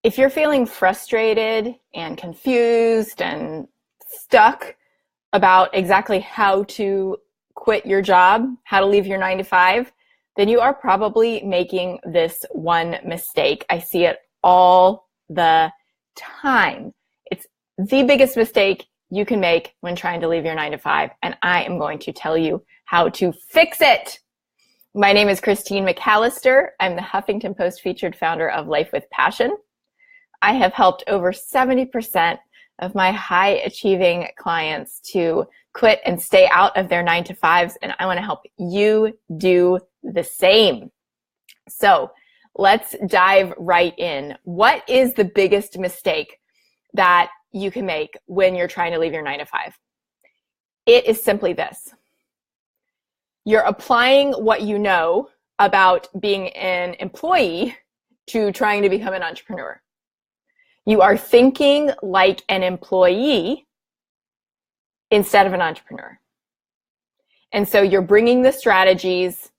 If you're feeling frustrated and confused and stuck about exactly how to quit your job, how to leave your 9 to 5, then you are probably making this one mistake. I see it all the time. It's the biggest mistake you can make when trying to leave your 9 to 5, and I am going to tell you how to fix it. My name is Christine McAllister. I'm the Huffington Post featured founder of Life with Passion. I have helped over 70% of my high achieving clients to quit and stay out of their 9 to 5s, and I want to help you do the same. So let's dive right in. What is the biggest mistake that you can make when you're trying to leave your 9 to 5? It is simply this. You're applying what you know about being an employee to trying to become an entrepreneur. You are thinking like an employee instead of an entrepreneur. And so you're bringing the strategies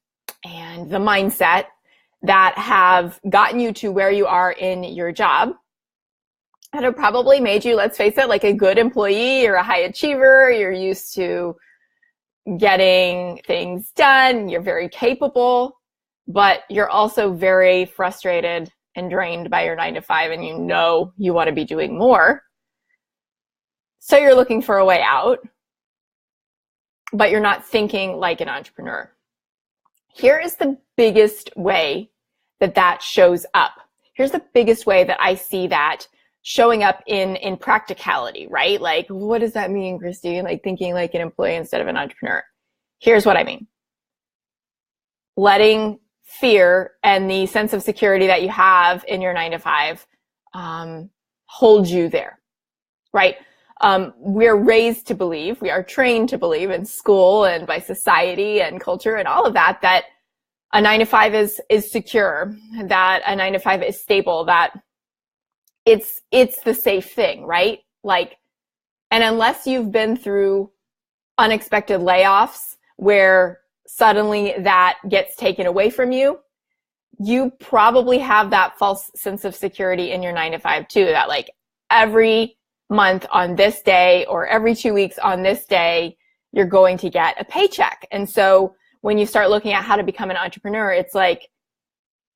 and the mindset that have gotten you to where you are in your job that have probably made you, let's face it, like a good employee. You're a high achiever. You're used to getting things done. You're very capable, but you're also very frustrated and drained by your 9 to 5, and you know you want to be doing more. So you're looking for a way out, but you're not thinking like an entrepreneur. Here is the biggest way that shows up. Here's the biggest way that I see that showing up in practicality, right? Like, what does that mean, Christine? Like thinking like an employee instead of an entrepreneur. Here's what I mean. Letting fear and the sense of security that you have in your 9 to 5 hold you there, right? We're raised to believe, we are trained to believe in school and by society and culture and all of that, that a 9 to 5 is secure, that a 9 to 5 is stable, that it's the safe thing, right? Like, and unless you've been through unexpected layoffs where suddenly that gets taken away from you, you probably have that false sense of security in your 9 to 5 too, that like every month on this day or every 2 weeks on this day, you're going to get a paycheck. And so when you start looking at how to become an entrepreneur, it's like,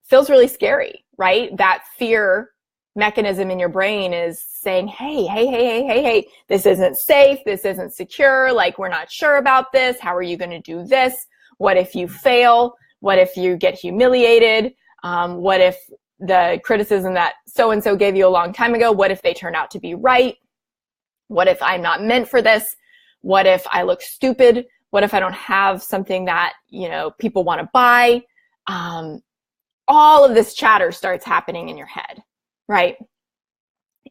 feels really scary, right? That fear mechanism in your brain is saying, hey, this isn't safe. This isn't secure. Like, we're not sure about this. How are you going to do this? What if you fail? What if you get humiliated? What if the criticism that so-and-so gave you a long time ago, what if they turn out to be right? What if I'm not meant for this? What if I look stupid? What if I don't have something that, people want to buy? All of this chatter starts happening in your head, right?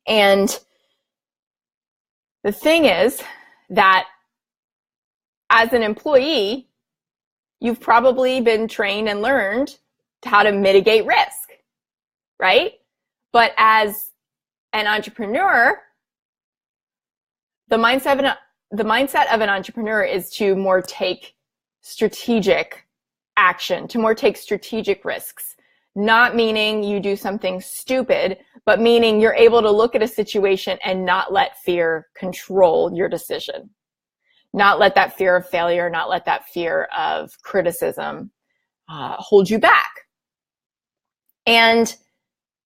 And the thing is that as an employee, you've probably been trained and learned how to mitigate risk, right? But as an entrepreneur, the mindset of an entrepreneur is to more take strategic action, to more take strategic risks. Not meaning you do something stupid, but meaning you're able to look at a situation and not let fear control your decision. Not let that fear of failure, not let that fear of criticism hold you back. And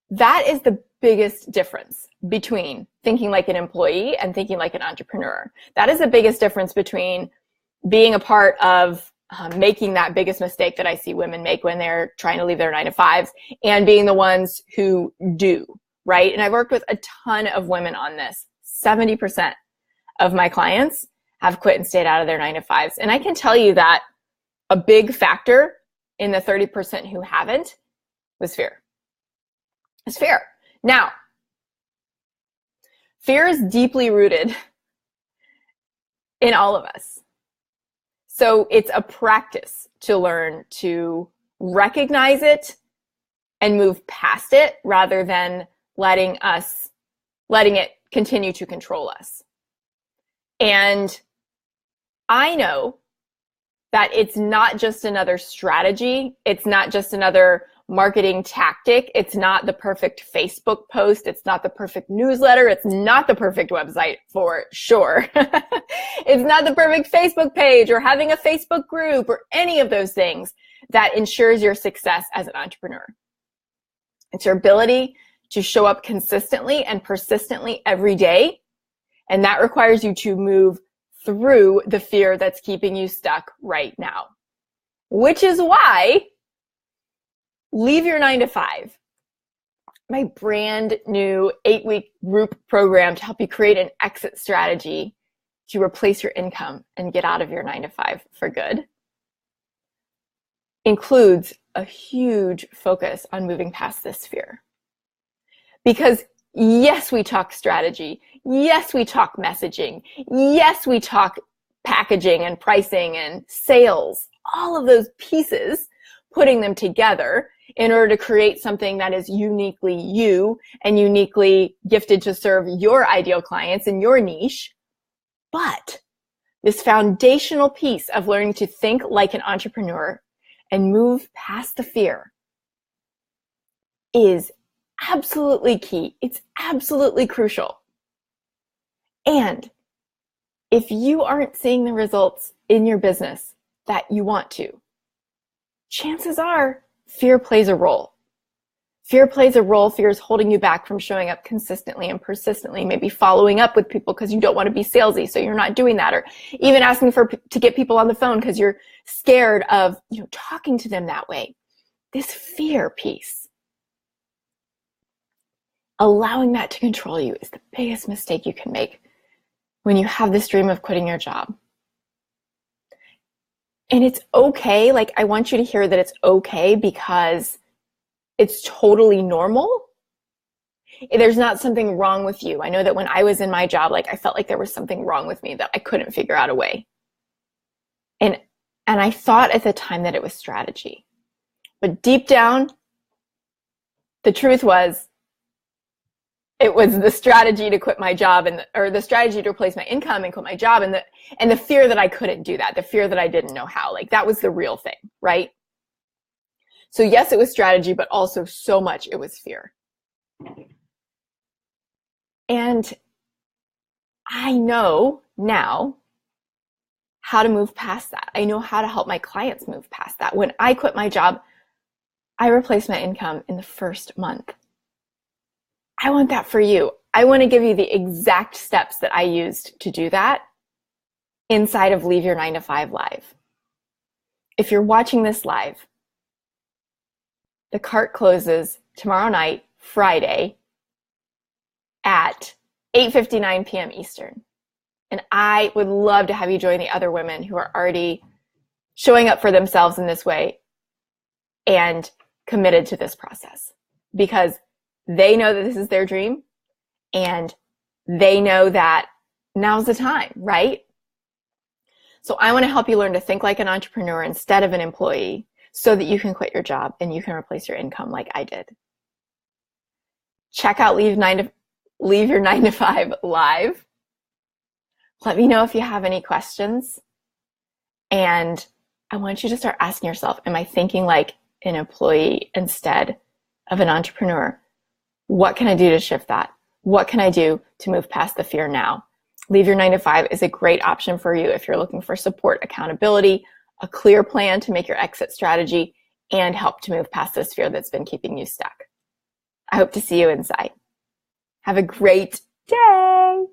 that is the biggest difference between thinking like an employee and thinking like an entrepreneur. That is the biggest difference between being a part of making that biggest mistake that I see women make when they're trying to leave their 9 to 5s and being the ones who do, right? And I've worked with a ton of women on this. 70% of my clients have quit and stayed out of their 9 to 5s. And I can tell you that a big factor in the 30% who haven't was fear. It's fear. Now, fear is deeply rooted in all of us. So it's a practice to learn to recognize it and move past it rather than letting it continue to control us. And I know that it's not just another strategy. It's not just another marketing tactic. It's not the perfect Facebook post. It's not the perfect newsletter. It's not the perfect website for sure. It's not the perfect Facebook page or having a Facebook group or any of those things that ensures your success as an entrepreneur. It's your ability to show up consistently and persistently every day. And that requires you to move through the fear that's keeping you stuck right now, which is why Leave Your 9-to-5, my brand new 8-week group program to help you create an exit strategy to replace your income and get out of your 9-to-5 for good, includes a huge focus on moving past this fear. Because yes, we talk strategy. Yes, we talk messaging. Yes, we talk packaging and pricing and sales, all of those pieces, putting them together in order to create something that is uniquely you and uniquely gifted to serve your ideal clients in your niche. But this foundational piece of learning to think like an entrepreneur and move past the fear is absolutely key. It's absolutely crucial. And if you aren't seeing the results in your business that you want to, chances are fear plays a role. Fear plays a role. Fear is holding you back from showing up consistently and persistently, maybe following up with people because you don't want to be salesy, so you're not doing that, or even asking to get people on the phone because you're scared of talking to them that way. This fear piece, allowing that to control you, is the biggest mistake you can make when you have this dream of quitting your job. And it's okay. I want you to hear that it's okay, because it's totally normal. There's not something wrong with you. I know that when I was in my job, I felt like there was something wrong with me that I couldn't figure out a way. And I thought at the time that it was strategy. But deep down, the truth was, it was the strategy to quit my job or the strategy to replace my income and quit my job, and the fear that I couldn't do that, the fear that I didn't know how. That was the real thing, right? So yes, it was strategy, but also so much it was fear. And I know now how to move past that. I know how to help my clients move past that. When I quit my job, I replaced my income in the first month. I want that for you. I want to give you the exact steps that I used to do that inside of Leave Your 9-to-5 Live. If you're watching this live, the cart closes tomorrow night, Friday, at 8:59 p.m. Eastern. And I would love to have you join the other women who are already showing up for themselves in this way and committed to this process, because they know that this is their dream, and they know that now's the time, right? So I want to help you learn to think like an entrepreneur instead of an employee, so that you can quit your job and you can replace your income like I did. Check out Leave Your 9-to-5 Live. Let me know if you have any questions. And I want you to start asking yourself, am I thinking like an employee instead of an entrepreneur? What can I do to shift that? What can I do to move past the fear now? Leave Your 9-to-5 is a great option for you if you're looking for support, accountability, a clear plan to make your exit strategy, and help to move past this fear that's been keeping you stuck. I hope to see you inside. Have a great day.